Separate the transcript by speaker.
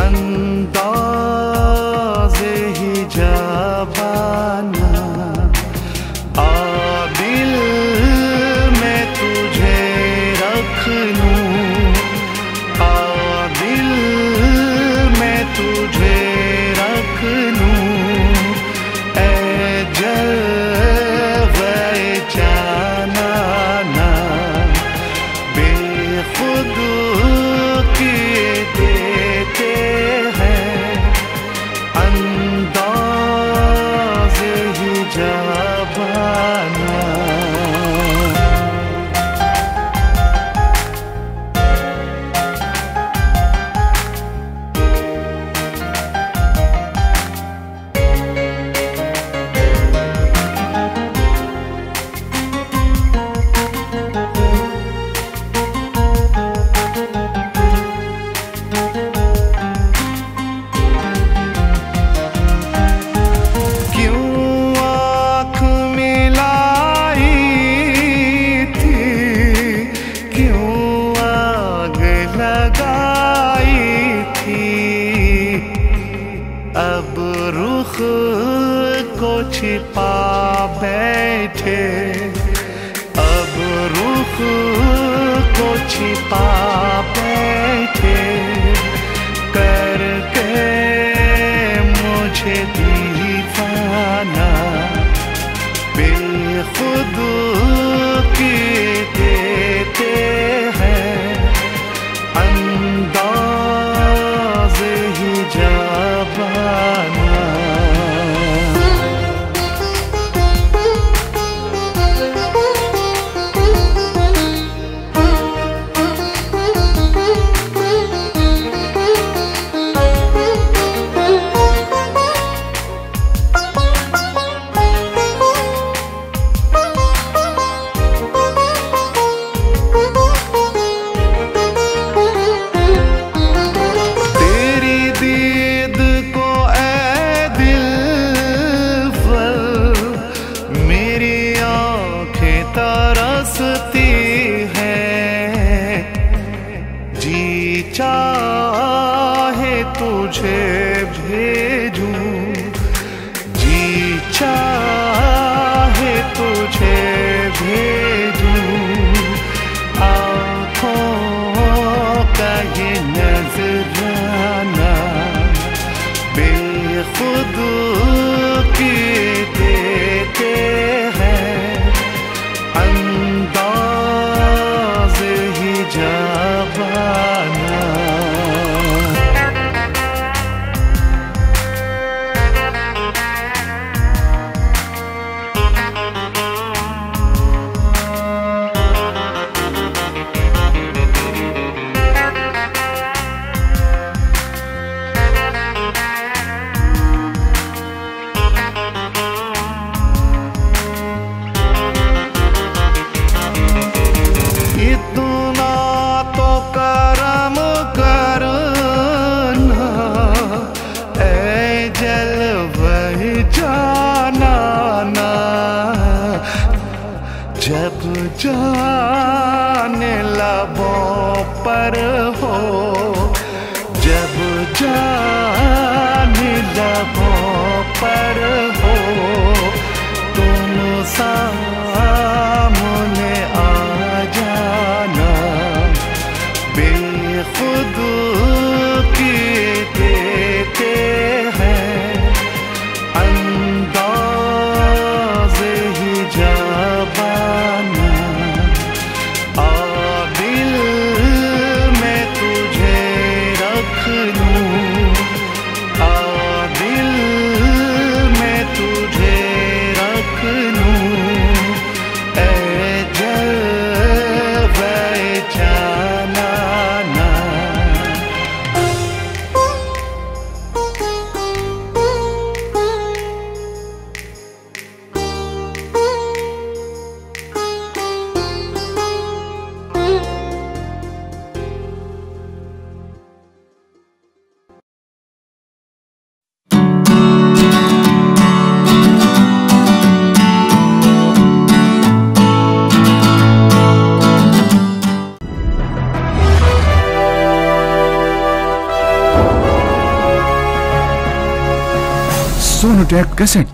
Speaker 1: अंदाज़े हिजाबाना आ दिल में तुझे रख लूं, आ दिल में तुझे रख लूं, ए जलवे जानाना बेखुद किए देते हैं अंदाज़े हिजाबाना। अब रुख को छिपा बैठे, अब रुख को छिपा बैठे, करके मुझे दीवाना बेखुद किए देते हैं अंदाज़े हिजाबाना। तरसती है जी चाहे तुझे भेजूं, जी चाहे तुझे भेजूं, आँखों का ये नजराना बेखुद किए देते हैं अंदाज़े हिजाबाना। इतना तो करम करना ऐ जलवे जानाना, जब जाने लबों पर हो, जब जाने लबों पर हो, तुम सामने आ जाना बेखुद किए देते हैं अंदाज़े हिजाबाना। आ दिल में तुझे रख लूं,
Speaker 2: ट्रैक कैसेट।